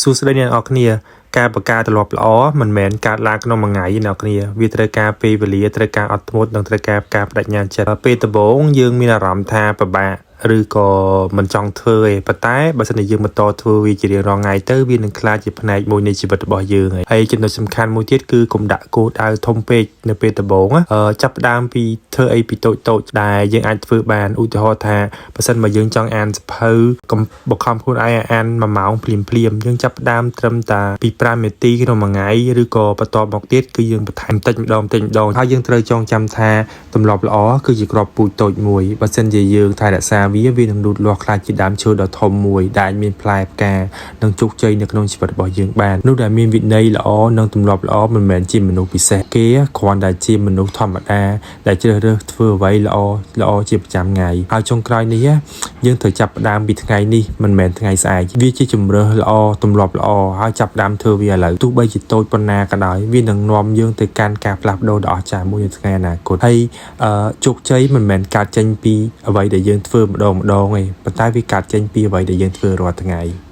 សួស្តីអ្នកនរគ្នាការបង្កើតទម្លាប់ល្អមិនមែនកើតឡើងក្នុងមួយថ្ងៃទេអ្នកនរគ្នាវាត្រូវការពេលវេលាត្រូវការអត់ធ្មត់និងត្រូវការបដិញ្ញាចិត្តពេលដំបូងយើងមានអារម្មណ៍ថាពិបាកឬក៏មិនចង់ធ្វើទេប៉ុន្តែបើសិនជាយើងបន្តធ្វើវាជារៀងរាល់ថ្ងៃទៅវានឹងក្លាយជាផ្នែកមួយនៃជីវិតរបស់យើងហើយចំណុចសំខាន់មួយទៀតគឺកុំដាក់គោលដៅធំពេកនៅពេលដំបូងចាប់ផ្ដើមពីធ្វើអីពីតូចៗដែលយើងអាចធ្វើបានឧទាហរណ៍ថាបើសិនមកយើងចង់អានសភៅកុំបង្ខំខ្លួនឯងអាន1ម៉ោងភ្លាមយើងចាប់ផ្ដើមត្រឹមតែពី5នាទីក្នុងមួយថ្ងៃឬក៏បន្តមកទៀតគឺយើងបន្ថែមតិចម្ដងហើយយើងត្រូវចងចាំថាទម្លាប់ល្អគឺជាគ្រាប់ពូជតូចមួយបើសិនជាយើងថែរក្សាវានឹងលូតលាស់ខ្លាចជាដើមឈើដ៏ធំមួយដែលមានផ្លែផ្កានិងជោគជ័យនៅក្នុងជីវិតរបស់យើងបាននោះដែលមានវិន័យល្អនិងទម្លាប់ល្អមិនមែនជាមនុស្សពិសេសគេគ្រាន់តែជាមនុស្សធម្មតាដែលជ្រើសរើសធ្វើអ្វីល្អជាប្រចាំថ្ងៃហើយចុងក្រោយនេះយើងត្រូវចាប់ផ្ដើមពីថ្ងៃនេះមិនមែនថ្ងៃស្អែកវាជាជំរើសល្អទម្លាប់ល្អហើយចាប់ផ្ដើមធ្វើវាឥឡូវទោះបីជាតូចប៉ុណ្ណាក៏ដោយវានឹងនាំយើងទៅកាន់ការផ្លាស់ប្ដូរដ៏អស្ចារ្យមួយនៅថ្ងៃអនាគតហើយជោគជ័យមិនមែនកើតចេញពីអ្វីដែលយើងធ្វើម្ដងទេប៉ុន្តែវាកើតចេញពីអ្វីដែលយើងធ្វើរាល់ថ្ងៃ